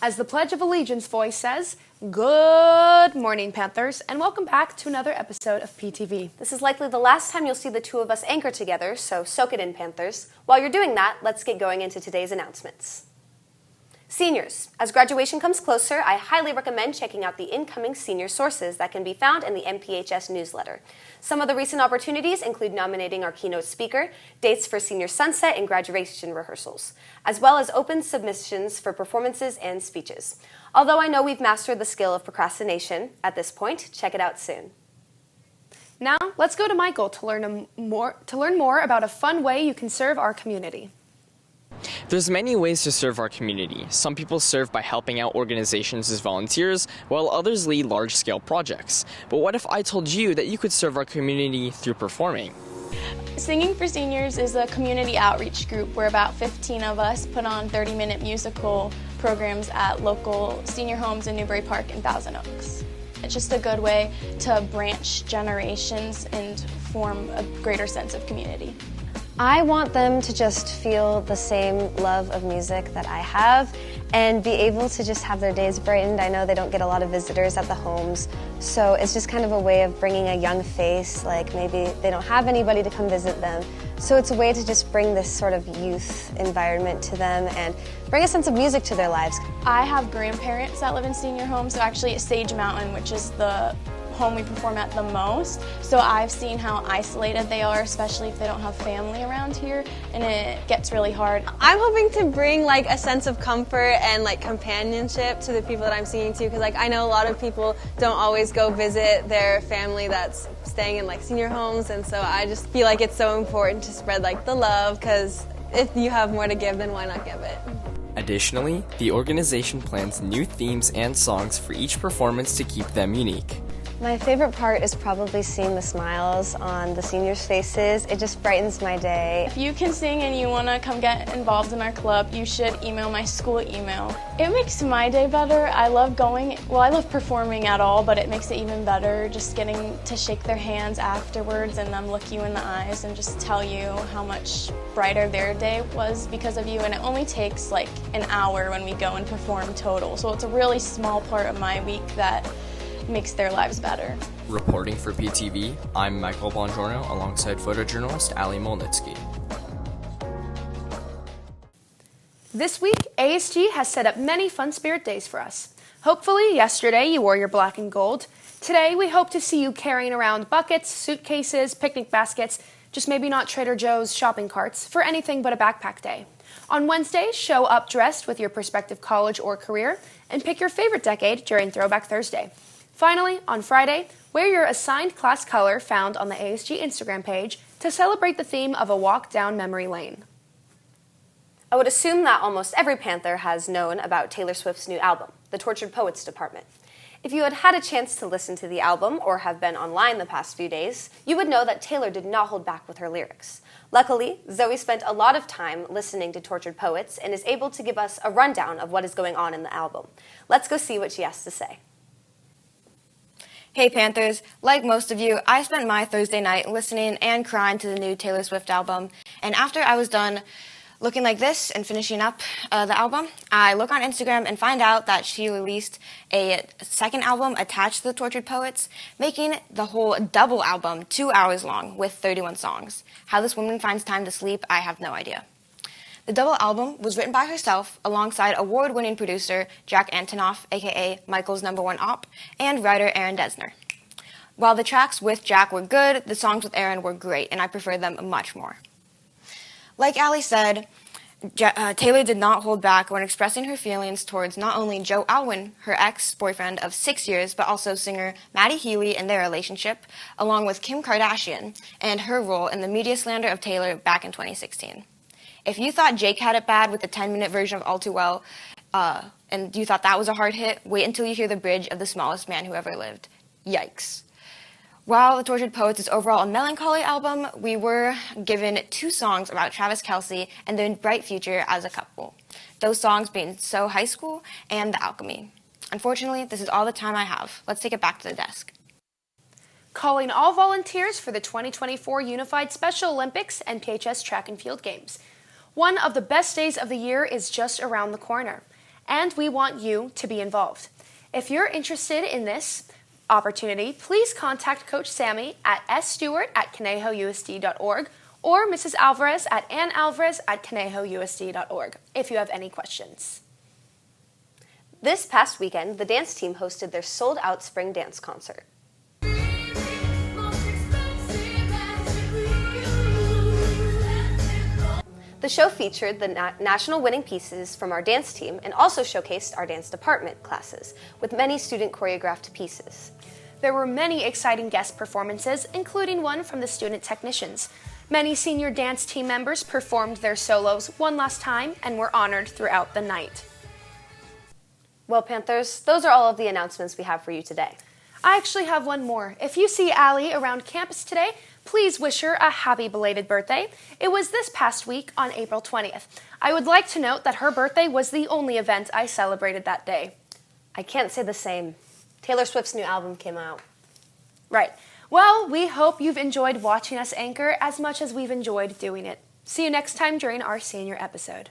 As the Pledge of Allegiance voice says, good morning, Panthers, and welcome back to another episode of PTV. This is likely the last time you'll see the two of us anchor together, so soak it in, Panthers. While you're doing that, let's get going into today's announcements. Seniors, as graduation comes closer, I highly recommend checking out the incoming senior sources that can be found in the MPHS newsletter. Some of the recent opportunities include nominating our keynote speaker, dates for senior sunset and graduation rehearsals, as well as open submissions for performances and speeches. Although I know we've mastered the skill of procrastination at this point, check it out soon. Now, let's go to Michael to learn more about a fun way you can serve our community. There's many ways to serve our community. Some people serve by helping out organizations as volunteers, while others lead large-scale projects. But what if I told you that you could serve our community through performing? Singing for Seniors is a community outreach group where about 15 of us put on 30-minute musical programs at local senior homes in Newbury Park and Thousand Oaks. It's just a good way to branch generations and form a greater sense of community. I want them to just feel the same love of music that I have and be able to just have their days brightened. I know they don't get a lot of visitors at the homes, so it's just kind of a way of bringing a young face, like maybe they don't have anybody to come visit them. So it's a way to just bring this sort of youth environment to them and bring a sense of music to their lives. I have grandparents that live in senior homes, so actually at Sage Mountain, which is the home we perform at the most, so I've seen how isolated they are, especially if they don't have family around here, and it gets really hard. I'm hoping to bring like a sense of comfort and like companionship to the people that I'm singing to, because like I know a lot of people don't always go visit their family that's staying in like senior homes, and so I just feel like it's so important to spread like the love, because if you have more to give, then why not give it? Additionally, the organization plans new themes and songs for each performance to keep them unique. My favorite part is probably seeing the smiles on the seniors' faces. It just brightens my day. If you can sing and you want to come get involved in our club, you should email my school email. It makes my day better. I love performing at all, but it makes it even better just getting to shake their hands afterwards and them look you in the eyes and just tell you how much brighter their day was because of you. And it only takes like an hour when we go and perform total. So it's a really small part of my week that makes their lives better. Reporting for PTV, I'm Michael Bongiorno alongside photojournalist Ali Molnitsky. This week, ASG has set up many fun spirit days for us. Hopefully, yesterday you wore your black and gold. Today, we hope to see you carrying around buckets, suitcases, picnic baskets, just maybe not Trader Joe's shopping carts, for anything but a backpack day. On Wednesday, show up dressed with your prospective college or career, and pick your favorite decade during Throwback Thursday. Finally, on Friday, wear your assigned class color found on the ASG Instagram page to celebrate the theme of a walk down memory lane. I would assume that almost every Panther has known about Taylor Swift's new album, The Tortured Poets Department. If you had had a chance to listen to the album or have been online the past few days, you would know that Taylor did not hold back with her lyrics. Luckily, Zoe spent a lot of time listening to Tortured Poets and is able to give us a rundown of what is going on in the album. Let's go see what she has to say. Hey Panthers, like most of you, I spent my Thursday night listening and crying to the new Taylor Swift album, and after I was done looking like this and finishing up the album, I look on Instagram and find out that she released a second album attached to the Tortured Poets, making the whole double album 2 hours long with 31 songs. How this woman finds time to sleep, I have no idea. The double album was written by herself alongside award-winning producer Jack Antonoff, aka Michael's #1 op, and writer Aaron Dessner. While the tracks with Jack were good, the songs with Aaron were great, and I preferred them much more. Like Ali said, Taylor did not hold back when expressing her feelings towards not only Joe Alwyn, her ex-boyfriend of 6 years, but also singer Maddie Healy and their relationship, along with Kim Kardashian and her role in the media slander of Taylor back in 2016. If you thought Jake had it bad with the 10-minute version of All Too Well, and you thought that was a hard hit, wait until you hear the bridge of The Smallest Man Who Ever Lived. Yikes. While The Tortured Poets is overall a melancholy album, we were given 2 songs about Travis Kelce and their bright future as a couple. Those songs being So High School and The Alchemy. Unfortunately, this is all the time I have. Let's take it back to the desk. Calling all volunteers for the 2024 Unified Special Olympics and PHS Track and Field Games. One of the best days of the year is just around the corner. and we want you to be involved. If you're interested in this opportunity, please contact Coach Sammy at sstewart@conejousd.org or Mrs. Alvarez at annalvarez@conejousd.org if you have any questions. This past weekend, the dance team hosted their sold-out spring dance concert. The show featured the national winning pieces from our dance team and also showcased our dance department classes with many student choreographed pieces. There were many exciting guest performances, including one from the student technicians. Many senior dance team members performed their solos one last time and were honored throughout the night. Well, Panthers, those are all of the announcements we have for you today. I actually have one more. If you see Allie around campus today, please wish her a happy belated birthday. It was this past week on April 20th. I would like to note that her birthday was the only event I celebrated that day. I can't say the same. Taylor Swift's new album came out. Right. Well, we hope you've enjoyed watching us anchor as much as we've enjoyed doing it. See you next time during our senior episode.